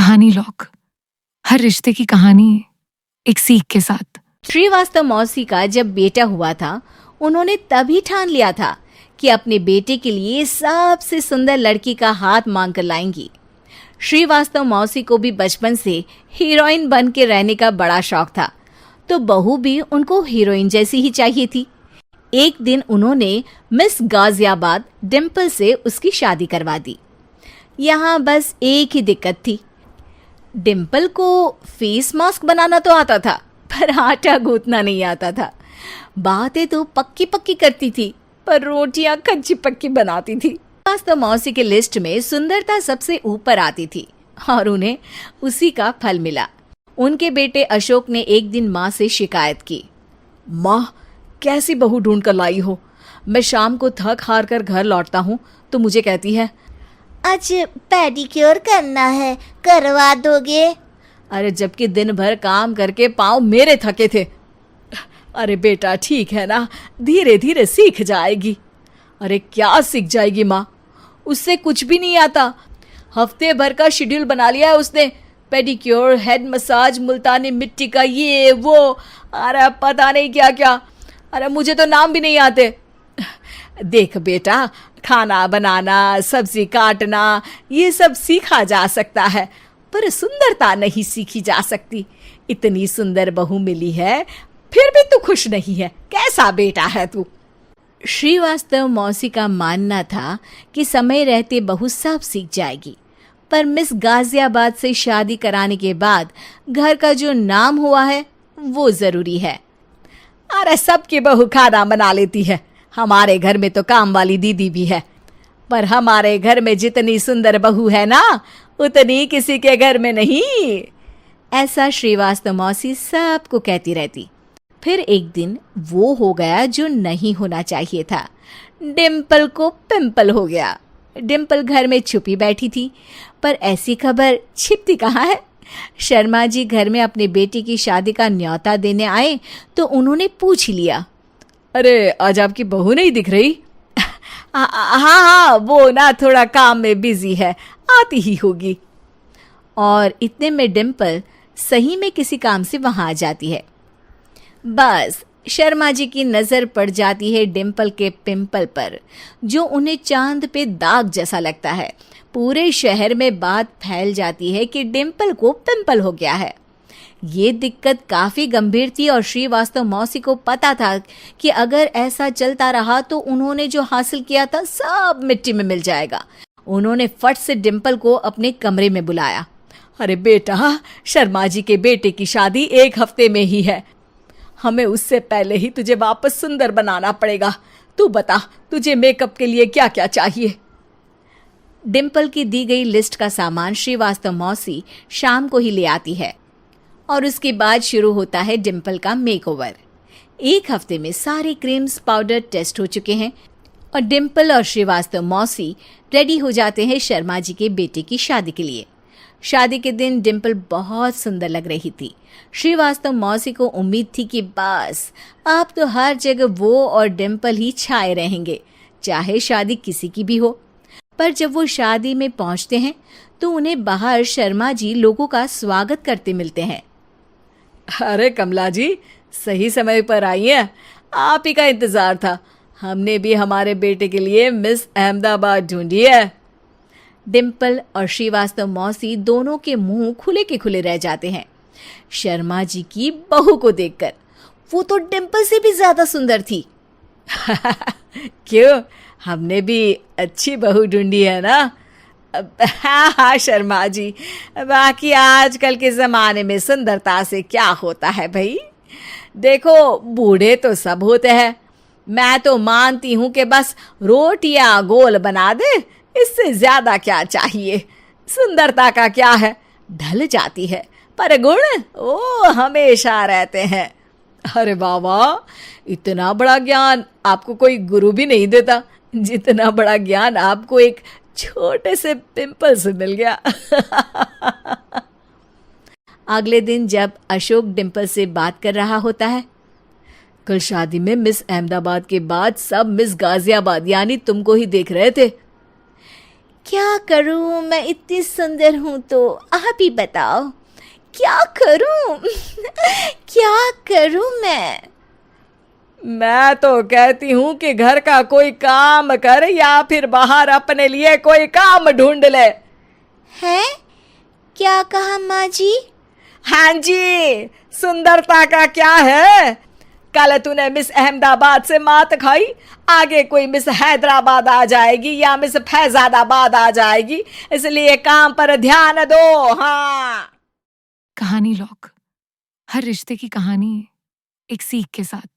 कहानी लॉक। हर रिश्ते की कहानी एक सीख के साथ। श्रीवास्तव मौसी का जब बेटा हुआ था, उन्होंने तभी ठान लिया था कि अपने बेटे के लिए सबसे सुंदर लड़की का हाथ मांग कर लाएंगी। श्रीवास्तव मौसी को भी बचपन से हीरोइन बन के रहने का बड़ा शौक था, तो बहू भी उनको हीरोइन जैसी ही चाहिए थी। एक दिन उन्होंने मिस गाजियाबाद डिम्पल से उसकी शादी करवा दी। यहाँ बस एक ही दिक्कत थी, डिम्पल को फेस मास्क बनाना तो आता था, पर आटा गूंथना नहीं आता था। बातें तो पक्की पक्की करती थी, पर रोटियां कच्ची पक्की बनाती थी। वास्तव मौसी के लिस्ट में सुंदरता सबसे ऊपर आती थी और उन्हें उसी का फल मिला। उनके बेटे अशोक ने एक दिन माँ से शिकायत की, माँ कैसी बहू ढूंढ कर लाई हो। मैं शाम को थक हार कर घर लौटता हूँ तो मुझे कहती है, आज पेडिक्योर करना है, करवा दोगे? अरे जबकि दिन भर काम करके पाँव मेरे थके थे। अरे बेटा ठीक है ना, धीरे धीरे सीख जाएगी। अरे क्या सीख जाएगी माँ, उससे कुछ भी नहीं आता। हफ्ते भर का शेड्यूल बना लिया है उसने, पेडिक्योर, हेड मसाज, मुल्तानी मिट्टी का ये वो, अरे पता नहीं क्या क्या। अरे मुझे तो नाम भी नहीं आते। देख बेटा, खाना बनाना, सब्जी काटना, ये सब सीखा जा सकता है, पर सुंदरता नहीं सीखी जा सकती। इतनी सुंदर बहू मिली है, फिर भी तू खुश नहीं है। कैसा बेटा है तू? श्रीवास्तव मौसी का मानना था कि समय रहते बहू सब सीख जाएगी, पर मिस गाजियाबाद से शादी कराने के बाद घर का जो नाम हुआ है वो जरूरी है। अरे सबकी बहू खाना बना लेती है, हमारे घर में तो काम वाली दीदी भी है, पर हमारे घर में जितनी सुंदर बहू है ना, उतनी किसी के घर में नहीं। ऐसा श्रीवास्तव मौसी सबको कहती रहती। फिर एक दिन वो हो गया जो नहीं होना चाहिए था। डिम्पल को पिंपल हो गया। डिम्पल घर में छुपी बैठी थी, पर ऐसी खबर छिपती कहाँ है। शर्मा जी घर में अपने बेटी की शादी का न्योता देने आए तो उन्होंने पूछ लिया, अरे आज आपकी बहू नहीं दिख रही? हाँ, वो ना थोड़ा काम में बिजी है, आती ही होगी। और इतने में डिम्पल सही में किसी काम से वहां आ जाती है। बस शर्मा जी की नजर पड़ जाती है डिम्पल के पिंपल पर, जो उन्हें चांद पे दाग जैसा लगता है। पूरे शहर में बात फैल जाती है कि डिम्पल को पिंपल हो गया है। ये दिक्कत काफी गंभीर थी और श्रीवास्तव मौसी को पता था कि अगर ऐसा चलता रहा तो उन्होंने जो हासिल किया था सब मिट्टी में मिल जाएगा। उन्होंने फट से डिम्पल को अपने कमरे में बुलाया। अरे बेटा, शर्मा जी के बेटे की शादी एक हफ्ते में ही है, हमें उससे पहले ही तुझे वापस सुंदर बनाना पड़ेगा। तू बता, तुझे मेकअप के लिए क्या क्या चाहिए? डिम्पल की दी गई लिस्ट का सामान श्रीवास्तव मौसी शाम को ही ले आती है और उसके बाद शुरू होता है डिम्पल का मेकओवर। एक हफ्ते में सारे क्रीम्स पाउडर टेस्ट हो चुके हैं और डिम्पल और श्रीवास्तव मौसी रेडी हो जाते हैं शर्मा जी के बेटे की शादी के लिए। शादी के दिन डिम्पल बहुत सुंदर लग रही थी। श्रीवास्तव मौसी को उम्मीद थी कि बस अब तो हर जगह वो और डिम्पल ही छाए रहेंगे, चाहे शादी किसी की भी हो। पर जब वो शादी में पहुंचते हैं तो उन्हें बाहर शर्मा जी लोगों का स्वागत करते मिलते हैं। अरे कमला जी, सही समय पर आई हैं, आप ही का इंतजार था। हमने भी हमारे बेटे के लिए मिस अहमदाबाद ढूंढी है। डिम्पल और श्रीवास्तव मौसी दोनों के मुंह खुले के खुले रह जाते हैं शर्मा जी की बहू को देखकर। वो तो डिम्पल से भी ज्यादा सुंदर थी। क्यों, हमने भी अच्छी बहू ढूंढी है ना? हाँ शर्मा जी, बाकी आजकल के ज़माने में सुंदरता से क्या होता है भाई। देखो, बूढ़े तो सब होते हैं, मैं तो मानती हूँ कि बस रोटियां गोल बना दे, इससे ज़्यादा क्या चाहिए। सुंदरता का क्या है, ढल जाती है, पर गुण वो हमेशा रहते हैं। अरे वाह वाह, इतना बड़ा ज्ञान आपको कोई गुरु भी नहीं देता, जितना बड़ा ज्ञान आपको एक छोटे से पिंपल से मिल गया। अगले दिन जब अशोक डिम्पल से बात कर रहा होता है, कल शादी में मिस अहमदाबाद के बाद सब मिस गाजियाबाद यानी तुमको ही देख रहे थे। क्या करूं, मैं इतनी सुंदर हूं तो आप ही बताओ क्या करूं? क्या करूं मैं तो कहती हूँ कि घर का कोई काम कर या फिर बाहर अपने लिए कोई काम ढूंढ ले। है? क्या कहा माँ जी? हाँ जी, सुंदरता का क्या है? कल तूने मिस अहमदाबाद से मात खाई, आगे कोई मिस हैदराबाद आ जाएगी या मिस फैजादाबाद आ जाएगी, इसलिए काम पर ध्यान दो। हाँ, कहानी लॉक। हर रिश्ते की कहानी एक सीख के साथ।